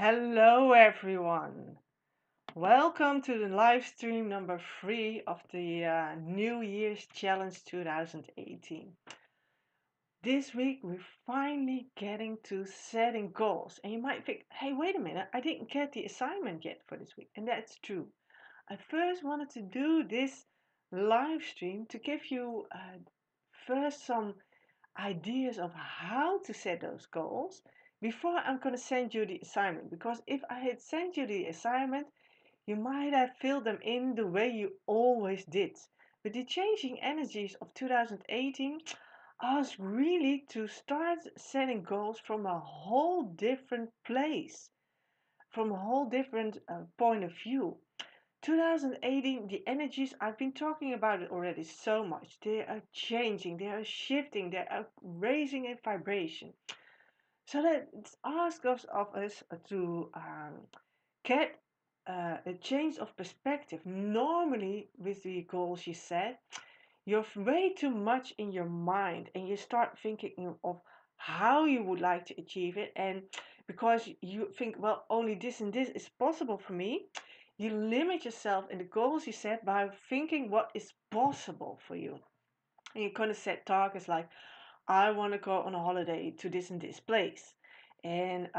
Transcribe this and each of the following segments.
Hello, everyone. Welcome to the live stream number 3 of the New Year's Challenge 2018. This week, we're finally getting to setting goals. And you might think, hey, wait a minute, I didn't get the assignment yet for this week. And that's true. I first wanted to do this live stream to give you first some ideas of how to set those goals before I'm going to send you the assignment. Because if I had sent you the assignment, you might have filled them in the way you always did. But the changing energies of 2018 ask really to start setting goals from a whole different place, from a whole different point of view. 2018, the energies, I've been talking about it already so much. They are changing, they are shifting, they are raising in vibration. So that asks of us to get a change of perspective. Normally, with the goals you set, you're way too much in your mind and you start thinking of how you would like to achieve it. And because you think, well, only this and this is possible for me, you limit yourself in the goals you set by thinking what is possible for you. And you're going to set targets like, I want to go on a holiday to this and this place. And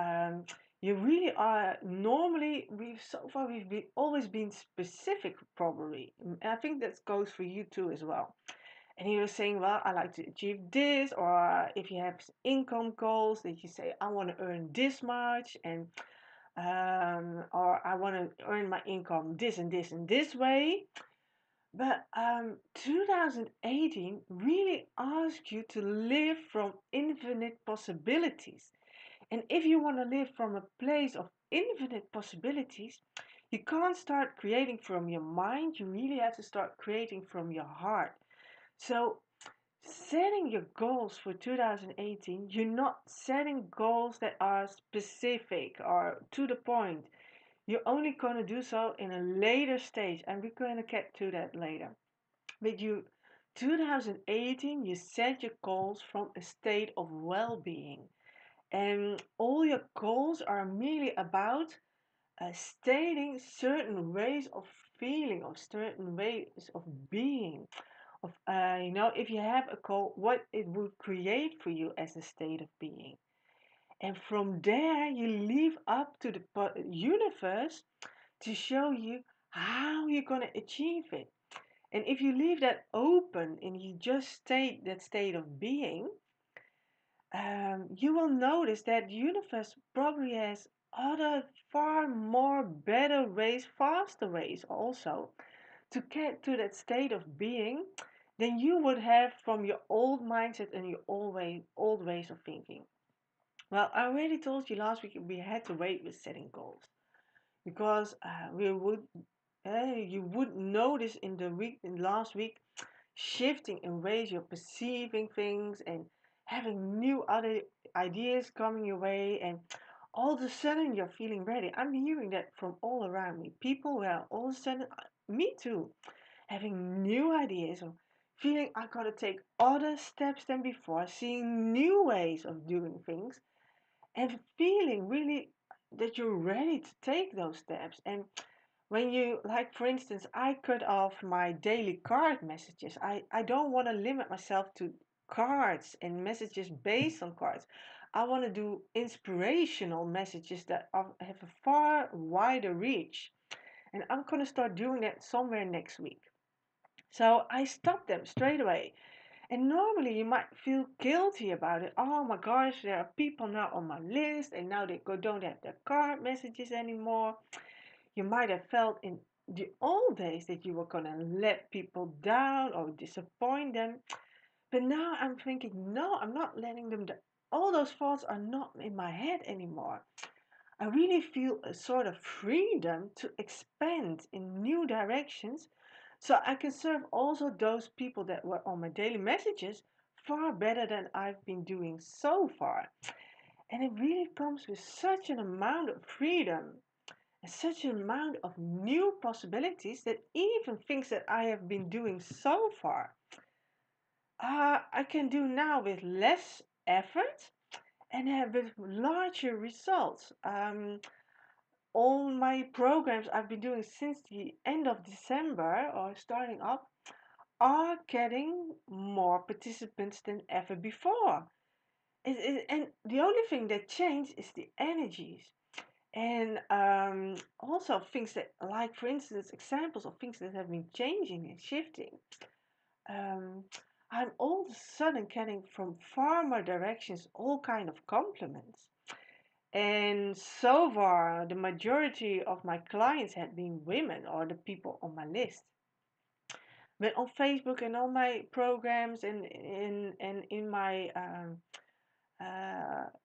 you really are normally we've always been specific probably. And I think that goes for you too as well. And you're saying, well, I like to achieve this, or if you have income goals that you say, I want to earn this much, and or I want to earn my income this and this and this way. But 2018 really asks you to live from infinite possibilities. And if you want to live from a place of infinite possibilities, you can't start creating from your mind. You really have to start creating from your heart. So, setting your goals for 2018, you're not setting goals that are specific or to the point. You're only going to do so in a later stage, and we're going to get to that later. But 2018, you set your goals from a state of well being, and all your goals are merely about stating certain ways of feeling, or certain ways of being. Of if you have a goal, what it would create for you as a state of being. And from there, you leave up to the universe to show you how you're going to achieve it. And if you leave that open and you just state that state of being, you will notice that the universe probably has other far more better ways, faster ways also to get to that state of being than you would have from your old mindset and your old ways of thinking. Well, I already told you last week we had to wait with setting goals because you would notice in last week shifting in ways you're perceiving things and having new other ideas coming your way, and all of a sudden you're feeling ready. I'm hearing that from all around me. People were all of a sudden, me too, having new ideas or feeling I gotta take other steps than before, seeing new ways of doing things, and feeling really that you're ready to take those steps. And when you, like for instance, I cut off my daily card messages. I don't want to limit myself to cards and messages based on cards. I want to do inspirational messages that have a far wider reach. And I'm going to start doing that somewhere next week. So I stopped them straight away. And normally you might feel guilty about it. Oh my gosh, there are people now on my list and now don't have their card messages anymore. You might have felt in the old days that you were going to let people down or disappoint them. But now I'm thinking, no, I'm not letting them down. All those thoughts are not in my head anymore. I really feel a sort of freedom to expand in new directions so I can serve also those people that were on my daily messages far better than I've been doing so far. And it really comes with such an amount of freedom and such an amount of new possibilities that even things that I have been doing so far, I can do now with less effort and have with larger results. all my programs I've been doing since the end of December or starting up are getting more participants than ever before. And the only thing that changed is the energies. And also things that, like for instance, examples of things that have been changing and shifting. Um, I'm all of a sudden getting from far more directions all kind of compliments. And so far, the majority of my clients had been women or the people on my list. But on Facebook and on my programs and in my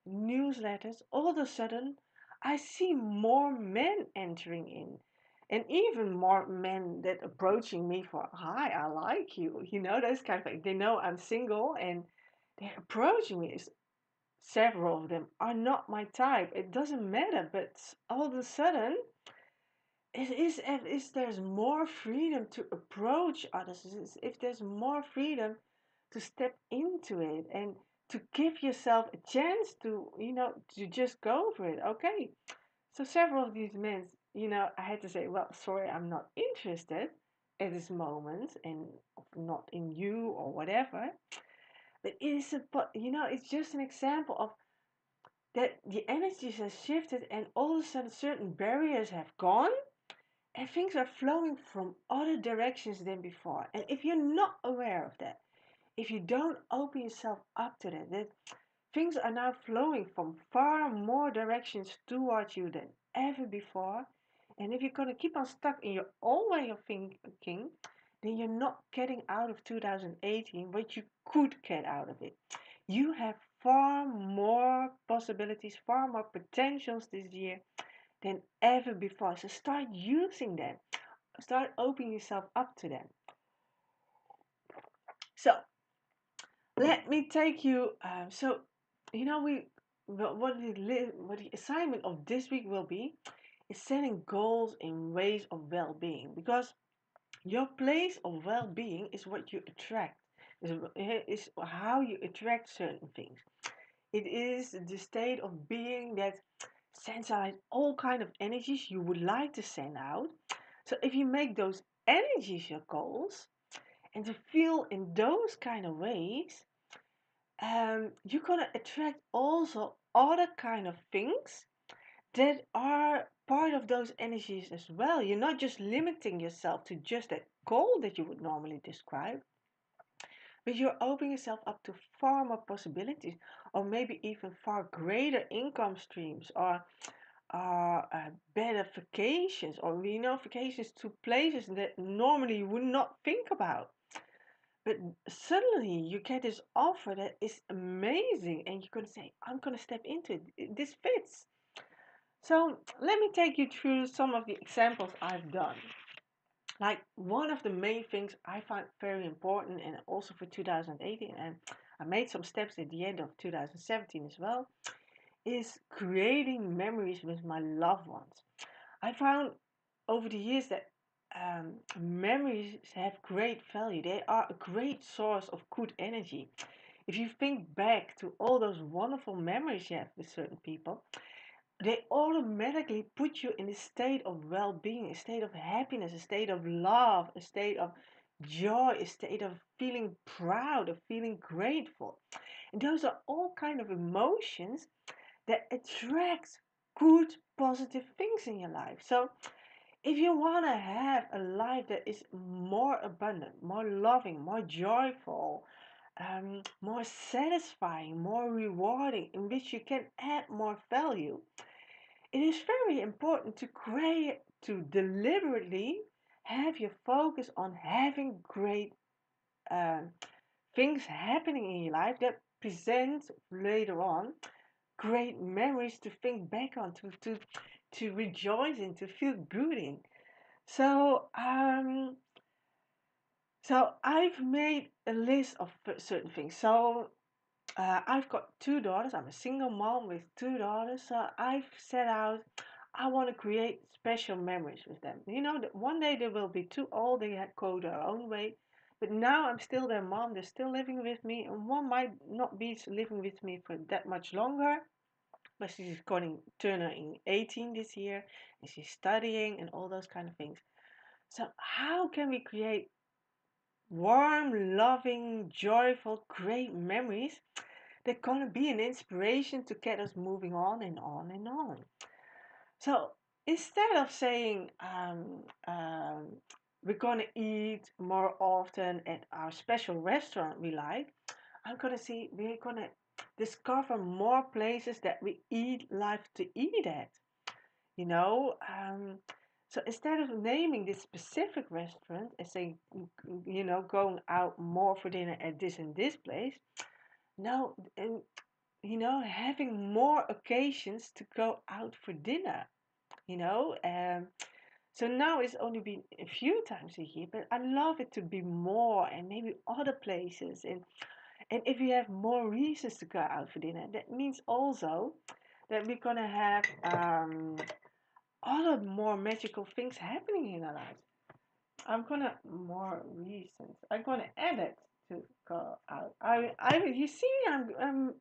newsletters, all of a sudden I see more men entering in. And even more men that approaching me for, hi, I like you. You know, those kind of things. They know I'm single and they're approaching me. Several of them are not my type. It doesn't matter, but all of a sudden, it is if there's more freedom to approach others, if there's more freedom to step into it and to give yourself a chance to, to just go for it. Okay. So several of these men, I had to say, well, sorry, I'm not interested at this moment and not in you or whatever. But it is it's just an example of that the energies have shifted and all of a sudden certain barriers have gone and things are flowing from other directions than before. And if you're not aware of that, if you don't open yourself up to that things are now flowing from far more directions towards you than ever before. And if you're going to keep on stuck in your own way of thinking, then you're not getting out of 2018 what you could get out of it. You have far more possibilities, far more potentials this year than ever before. So start using them. Start opening yourself up to them. So let me take you. What the assignment of this week will be is setting goals in ways of well-being, because your place of well-being is what you attract. Is how you attract certain things. It is the state of being that sends out all kind of energies you would like to send out. So if you make those energies your goals and to feel in those kind of ways, you're gonna attract also other kind of things that are part of those energies as well. You're not just limiting yourself to just that goal that you would normally describe, but you're opening yourself up to far more possibilities, or maybe even far greater income streams, or better vacations, or vacations to places that normally you would not think about. But suddenly you get this offer that is amazing, and you're going to say, I'm going to step into it. This fits. So let me take you through some of the examples I've done. Like one of the main things I find very important, and also for 2018, and I made some steps at the end of 2017 as well, is creating memories with my loved ones. I found over the years that memories have great value. They are a great source of good energy. If you think back to all those wonderful memories you have with certain people, they automatically put you in a state of well-being, a state of happiness, a state of love, a state of joy, a state of feeling proud, of feeling grateful. And those are all kind of emotions that attract good, positive things in your life. So if you want to have a life that is more abundant, more loving, more joyful, more satisfying, more rewarding, in which you can add more value, it is very important to deliberately have your focus on having great um, things happening in your life that present later on great memories to think back on, to rejoice in, to feel good in. So, I've made a list of certain things. So, I've got two daughters. I'm a single mom with two daughters. So I've set out, I want to create special memories with them. You know, that one day they will be too old, they had go their own way. But now I'm still their mom. They're still living with me, and one might not be living with me for that much longer. but she's turning 18 this year, and she's studying and all those kind of things. So how can we create warm, loving, joyful, great memories that gonna be an inspiration to get us moving on and on and on? So instead of saying we're gonna eat more often at our special restaurant we like, I'm gonna see we're gonna discover more places that we love to eat at. You know, so instead of naming this specific restaurant and saying, going out more for dinner at this and this place, no, and having more occasions to go out for dinner. You know, so now it's only been a few times a year, but I love it to be more and maybe other places. And if we have more reasons to go out for dinner, that means also that we're gonna have other more magical things happening in our lives. I'm gonna more reasons. I'm gonna add it to go out. You see, I'm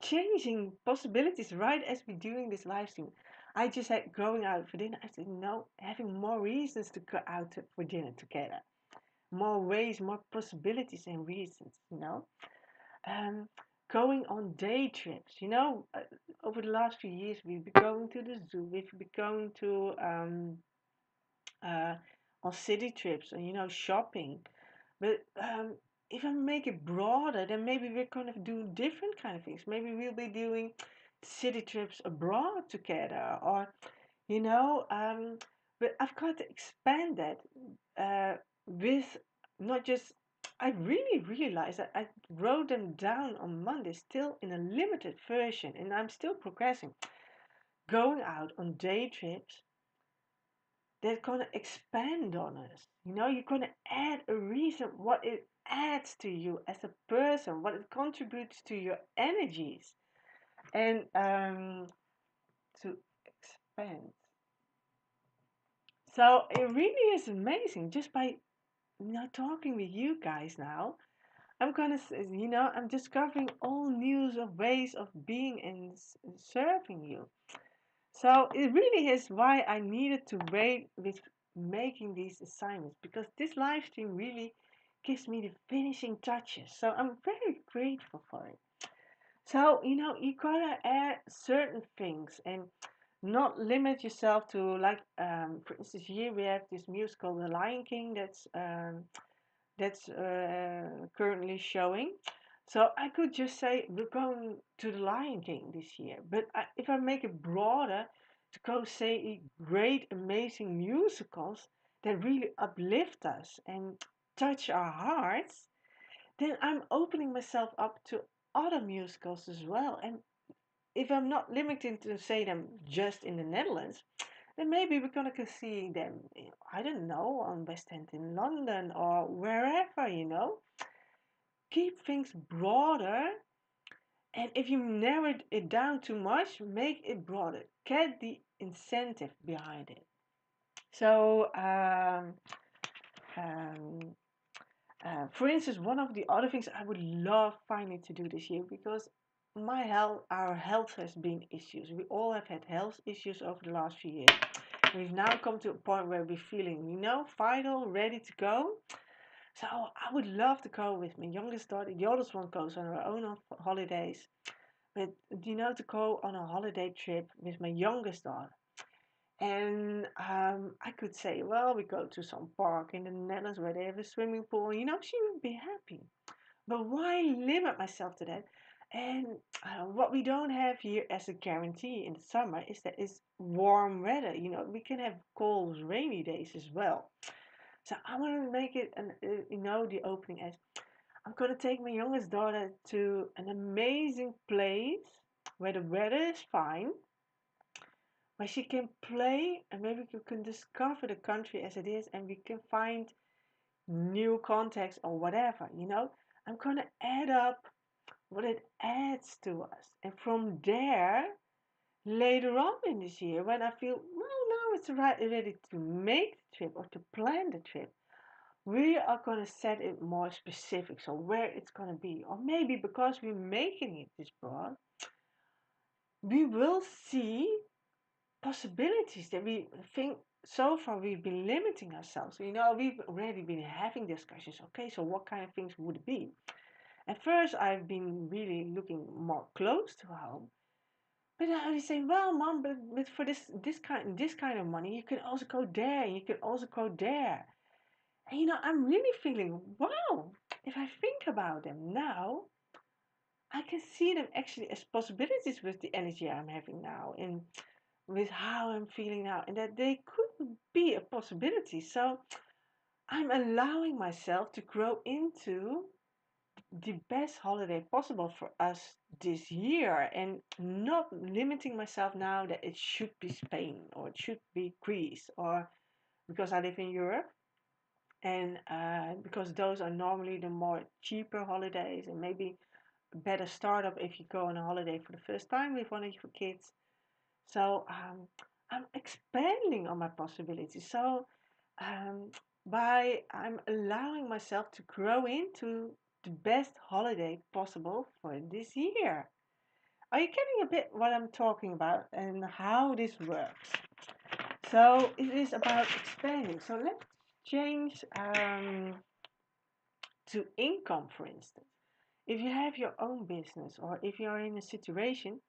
changing possibilities right as we're doing this live stream. I just had going out for dinner. I said no, having more reasons to go out for dinner together, more ways, more possibilities and reasons. Um, Going on day trips. Over the last few years, we've been going to the zoo. We've been going to uh, on city trips and shopping. But if I make it broader, then maybe we're gonna do different kind of things. Maybe we'll be doing city trips abroad together, or you know. But I've got to expand that with not just. I really realized that I wrote them down on Monday, still in a limited version, and I'm still progressing. Going out on day trips that's gonna expand on us. You're gonna add a reason what it adds to you as a person, what it contributes to your energies, and to expand. So it really is amazing just by talking with you guys now. I'm discovering all new of ways of being and serving you. So it really is why I needed to wait with making these assignments, because this live stream really gives me the finishing touches. So I'm very grateful for it. So, you gotta add certain things and not limit yourself to, like, for instance, here we have this musical, The Lion King, that's currently showing. So I could just say we're going to the Lion King this year. But if I make it broader, to go say great, amazing musicals that really uplift us and touch our hearts, then I'm opening myself up to other musicals as well. And if I'm not limited to say them just in the Netherlands, then maybe we're gonna go see them, I don't know, on West End in London or wherever. Keep things broader, and if you narrow it down too much, make it broader. Get the incentive behind it. So, um, for instance, one of the other things I would love finally to do this year, because our health has been issues. We all have had health issues over the last few years. We've now come to a point where we're feeling, vital, ready to go. So I would love to go with my youngest daughter. The oldest one goes on her own holidays. But, to go on a holiday trip with my youngest daughter. And I could say, well, we go to some park in the Netherlands where they have a swimming pool. She would be happy. But why limit myself to that? And what we don't have here as a guarantee in the summer is that it's warm weather. We can have cold, rainy days as well. So I want to make it, the opening as I'm going to take my youngest daughter to an amazing place where the weather is fine, where she can play, and maybe we can discover the country as it is, and we can find new contacts or whatever. I'm going to add up what it adds to us. And from there, later on in this year, when I feel, well, now it's ready to make the trip or to plan the trip, we are going to set it more specific, so where it's going to be. Or maybe because we're making it this broad, we will see possibilities that we think so far we've been limiting ourselves. We've already been having discussions. Okay, so what kind of things would it be? At first, I've been really looking more close to home. But I always say, well, mom, but for this kind of money, you can also go there, and you can also go there. And I'm really feeling, wow, if I think about them now, I can see them actually as possibilities with the energy I'm having now and with how I'm feeling now, and that they could be a possibility. So I'm allowing myself to grow into the best holiday possible for us this year and not limiting myself now that it should be Spain or it should be Greece or because I live in Europe and because those are normally the more cheaper holidays and maybe a better startup if you go on a holiday for the first time with one of your kids. So I'm expanding on my possibilities. So um, by I'm allowing myself to grow into the best holiday possible for this year. Are you getting a bit what I'm talking about and how this works? So it is about expanding. So let's change to income, for instance. If you have your own business or if you're in a situation,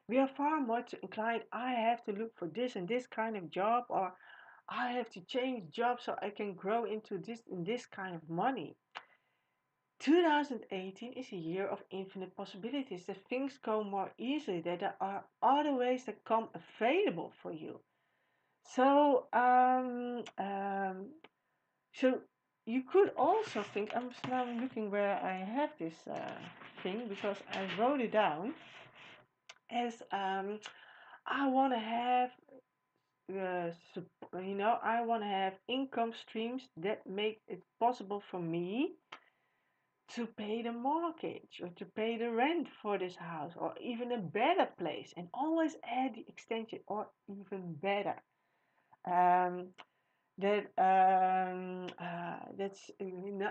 we are far more to inclined, I have to look for this and this kind of job, or I have to change jobs so I can grow into this and this kind of money. 2018 is a year of infinite possibilities, that things go more easily, that there are other ways that come available for you. So, so you could also think, I'm just now looking where I have this thing because I wrote it down as I want to have I want to have income streams that make it possible for me to pay the mortgage or to pay the rent for this house or even a better place, and always add the extension or even better. Um,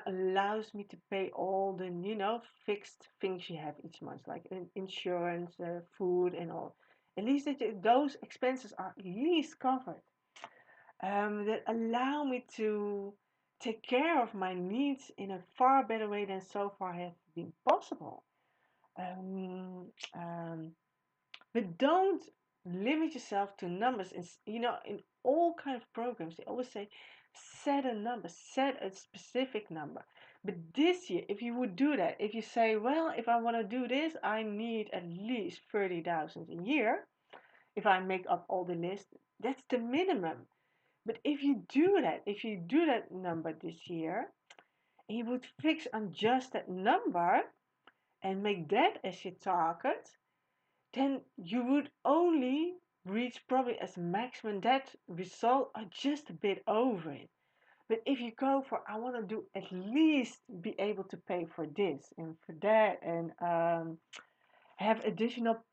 allows me to pay all the fixed things you have each month, like insurance, food, and all. At least those expenses are at least covered. That allow me to take care of my needs in a far better way than so far has been possible. Um, um, but don't limit yourself to numbers. In all kind of programs, they always say set a number, set a specific number. But this year, if you would do that, if you say, well, if I want to do this, I need at least 30,000 a year. If I make up all the list, that's the minimum. But if you do that number this year, and you would fix on just that number and make that as your target, then you would only reach probably as maximum that result or just a bit over it. But if you go for, I want to do at least be able to pay for this and for that and have additional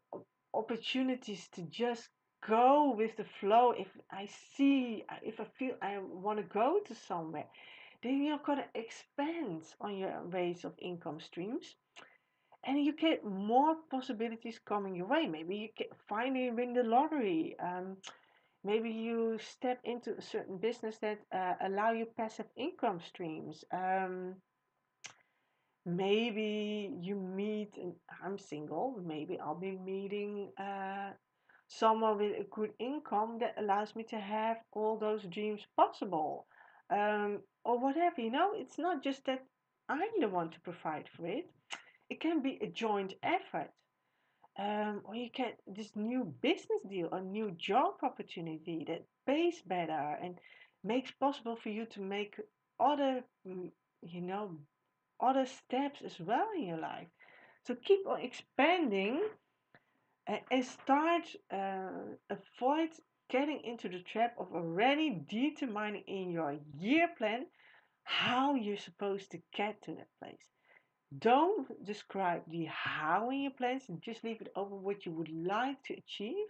opportunities to just go with the flow. If I feel I want to go to somewhere, then you're going to expand on your ways of income streams and you get more possibilities coming your way. Maybe you finally win the lottery. Maybe you step into a certain business that allow you passive income streams. Maybe you meet, and I'm single, maybe I'll be meeting someone with a good income that allows me to have all those dreams possible. Or whatever, it's not just that I'm the one to provide for it. It can be a joint effort. Or you get this new business deal, a new job opportunity that pays better and makes possible for you to make other, you know, other steps as well in your life. So keep on expanding and start avoid getting into the trap of already determining in your year plan how you're supposed to get to that place. Don't describe the how in your plans and just leave it open what you would like to achieve,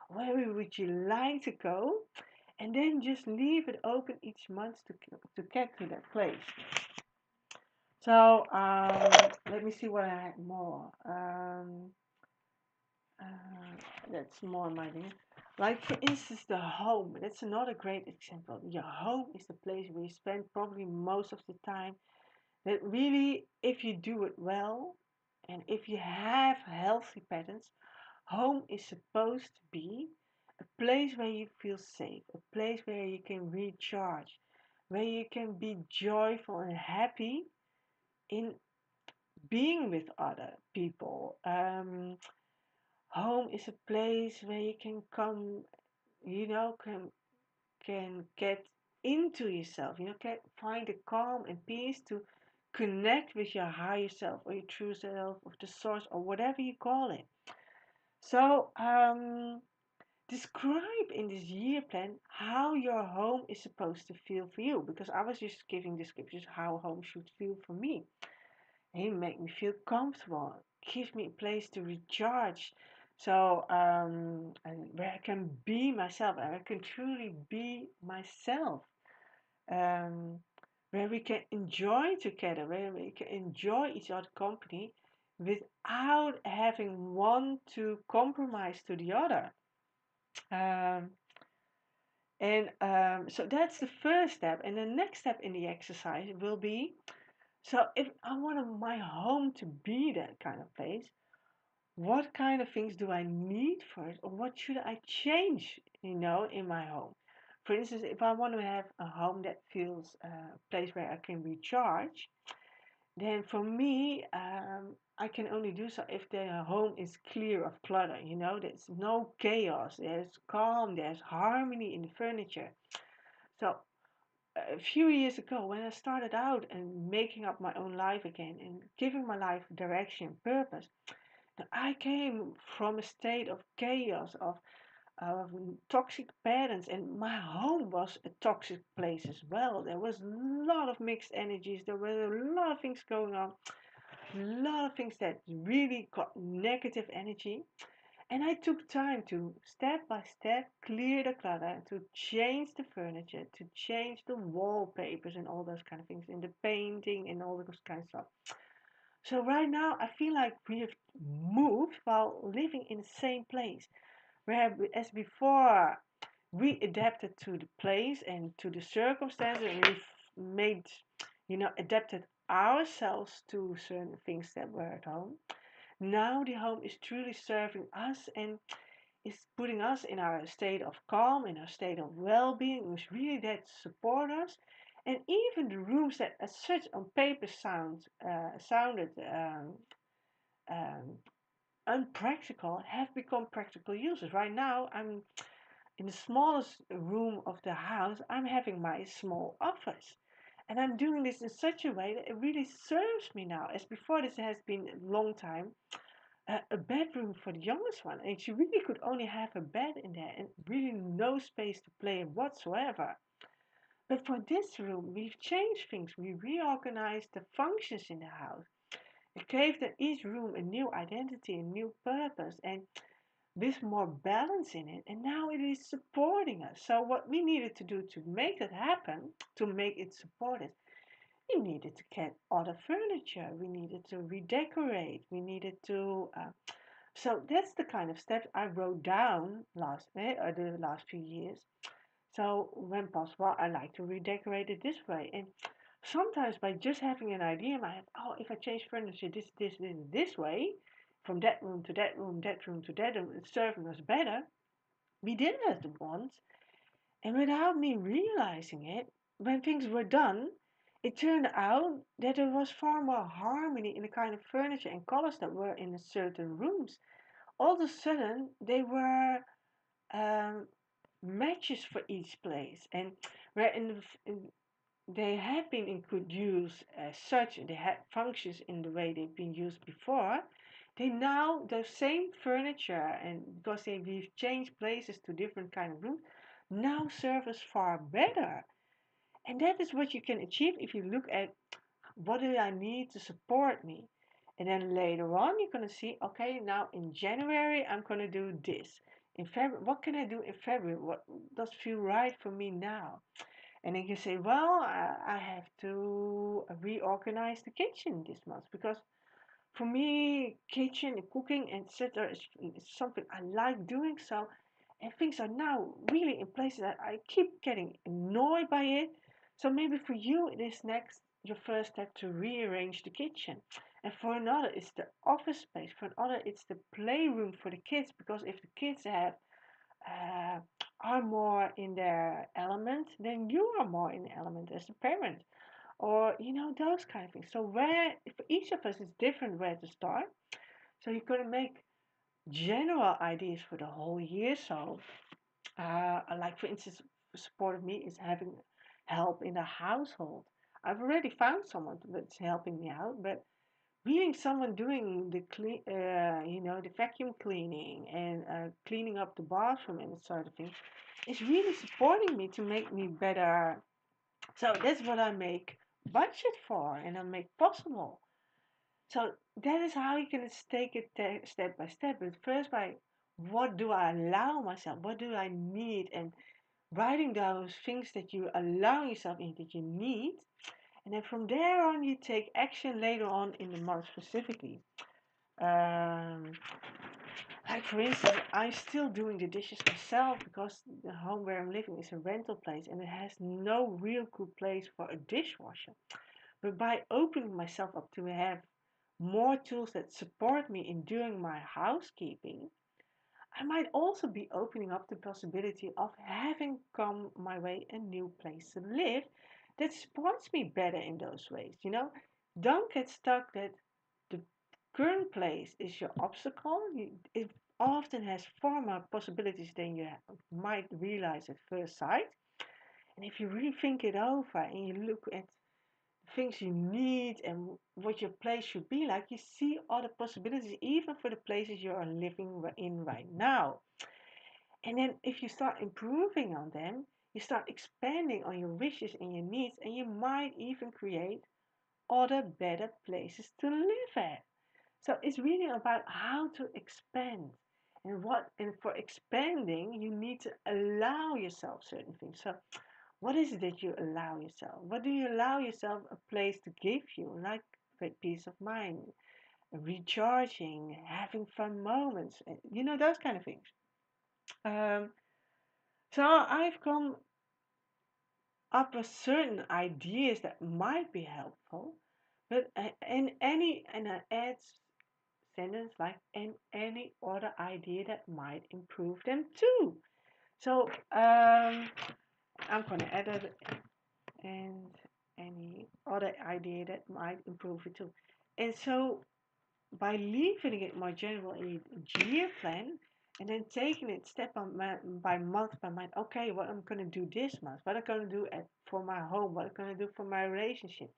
where would you like to go, and then just leave it open each month to get to that place. So let me see what I had more. That's more my thing. Like for instance, the home. That's another great example. Your home is the place where you spend probably most of the time. That really, if you do it well, and if you have healthy patterns, home is supposed to be a place where you feel safe, a place where you can recharge, where you can be joyful and happy in being with other people. Home is a place where you can come, can get into yourself, can find the calm and peace to connect with your higher self or your true self or the source or whatever you call it. So, describe in this year plan how your home is supposed to feel for you because I was just giving descriptions how home should feel for me. It make me feel comfortable, gives me a place to recharge. So, and where I can be myself, and I can truly be myself. Um, where we can enjoy together, where we can enjoy each other's company without having one to compromise to the other. Um, so that's the first step. And the next step in the exercise will be so if I want my home to be that kind of place, what kind of things do I need for it, or what should I change, in my home? For instance, if I want to have a home that feels a place where I can recharge, then for me, I can only do so if the home is clear of clutter. There's no chaos, there's calm, there's harmony in the furniture. So a few years ago, when I started out and making up my own life again and giving my life direction, purpose, I came from a state of chaos, of toxic parents, and my home was a toxic place as well. There was a lot of mixed energies, there were a lot of things going on, a lot of things that really got negative energy. And I took time to step by step clear the clutter, to change the furniture, to change the wallpapers and all those kind of things, and the painting and all those kind of stuff. So right now I feel like we have moved while living in the same place. Whereas before we adapted to the place and to the circumstances and we've made, adapted ourselves to certain things that were at home. Now the home is truly serving us and is putting us in our state of calm, in our state of well-being, is really there to support us. And even the rooms that, as such, on paper sounded um, unpractical, have become practical uses. Right now, I'm in the smallest room of the house. I'm having my small office, and I'm doing this in such a way that it really serves me now. As before, this has been a long time a bedroom for the youngest one, and she really could only have a bed in there and really no space to play in whatsoever. But for this room, we've changed things. We reorganized the functions in the house. It gave each room a new identity, a new purpose, and with more balance in it. And now it is supporting us. So what we needed to do to make that happen, to make it support us, we needed to get other furniture. We needed to redecorate. We needed to so that's the kind of steps I wrote down the last few years. So when possible, I like to redecorate it this way. And sometimes by just having an idea in my head, oh, if I change furniture this way, from that room to that room, that room to that room, it's serving us better. We did it once, and without me realizing it, when things were done, it turned out that there was far more harmony in the kind of furniture and colors that were in certain rooms. All of a sudden they were um, matches for each place, and where they had been in good use as such, and they had functions in the way they've been used before. They now the same furniture, and because we've changed places to different kind of rooms, now serve us far better. And that is what you can achieve if you look at what do I need to support me? And then later on, you're going to see, okay, now in January, I'm going to do this. In February, what can I do in February? What does feel right for me now? And then you say, well, I have to reorganize the kitchen this month because For me, kitchen and cooking and etc. Is something I like doing. So, and things are now really in places that I keep getting annoyed by it. So maybe for you, it is next your first step to rearrange the kitchen. And for another, it's the office space. For another, it's the playroom for the kids. Because if the kids uh, are more in their element, then you are more in the element as a parent, or those kind of things. So where for each of us it's different where to start. So you're going to make general ideas for the whole year. So like for instance, support of me is having help in the household. I've already found someone that's helping me out, but being someone doing the the vacuum cleaning and cleaning up the bathroom and that sort of thing is really supporting me to make me better. So that's what I make budget for and I make possible. So that is how you can take it step by step. But first, by what do I allow myself? What do I need? And writing those things that you allow yourself in that you need. And then from there on, you take action later on in the month specifically. Um, like for instance, I'm still doing the dishes myself because the home where I'm living is a rental place and it has no real good place for a dishwasher. But by opening myself up to have more tools that support me in doing my housekeeping, I might also be opening up the possibility of having come my way a new place to live that supports me better in those ways. Don't get stuck that the current place is your obstacle. It often has far more possibilities than you might realize at first sight. And if you really think it over and you look at things you need and what your place should be like, you see other possibilities, even for the places you are living in right now. And then if you start improving on them, you start expanding on your wishes and your needs, and you might even create other better places to live at. So it's really about how to expand. And for expanding, you need to allow yourself certain things. So what is it that you allow yourself? What do you allow yourself a place to give you? Like peace of mind, recharging, having fun moments, those kind of things. Um, so I've come up with certain ideas that might be helpful, but and I add sentence like and any other idea that might improve them too. So I'm gonna add it and any other idea that might improve it too. And so by leaving it more general in a year plan and then taking it step by month by month, okay, what I'm going to do this month, what I'm going to do for my home, what I'm going to do for my relationship.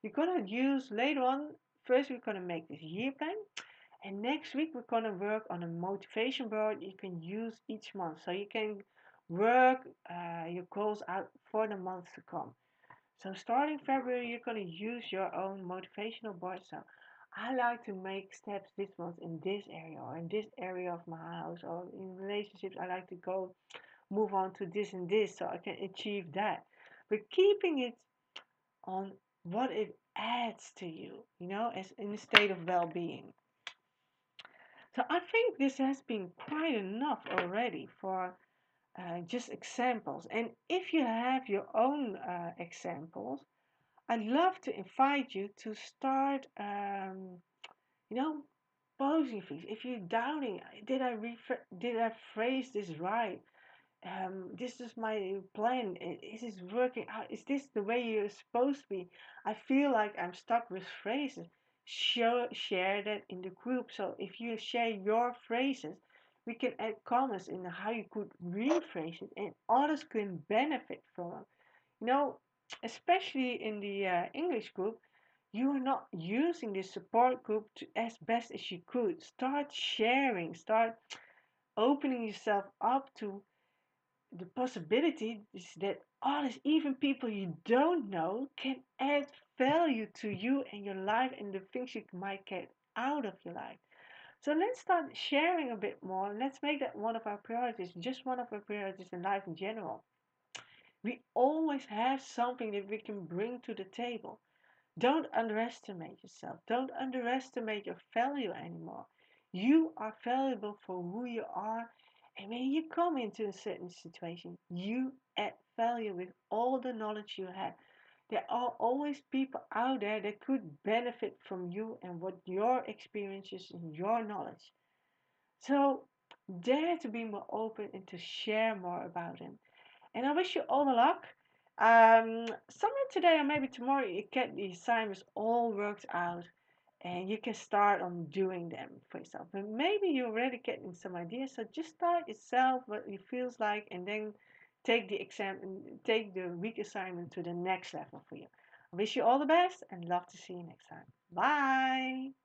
You're going to use later on, first we're going to make this year plan, and next week we're going to work on a motivation board you can use each month. So you can work your goals out for the months to come. So starting February, you're going to use your own motivational board. So I like to make steps this month in this area or in this area of my house or in relationships. I like to go move on to this and this so I can achieve that. But keeping it on what it adds to you, as in a state of well-being. So I think this has been quite enough already for just examples. And if you have your own examples, I'd love to invite you to start, you know, posing things. If you're doubting, did I phrase this right? This is my plan. Is this working out? Is this the way you're supposed to be? I feel like I'm stuck with phrases. Share that in the group. So if you share your phrases, we can add comments in how you could rephrase it, and others can benefit from it. You know, especially in the English group, you are not using this support group as best as you could. Start sharing, start opening yourself up to the possibility is that others, even people you don't know, can add value to you and your life and the things you might get out of your life. So let's start sharing a bit more. Let's make that one of our priorities, just one of our priorities in life in general. We always have something that we can bring to the table. Don't underestimate yourself. Don't underestimate your value anymore. You are valuable for who you are. And when you come into a certain situation, you add value with all the knowledge you have. There are always people out there that could benefit from you and what your experiences and your knowledge. So dare to be more open and to share more about them. And I wish you all the luck. Somewhere today or maybe tomorrow you get the assignments all worked out and you can start on doing them for yourself. But maybe you're already getting some ideas. So just start yourself what it feels like and then take the exam and take the week assignment to the next level for you. I wish you all the best and love to see you next time. Bye.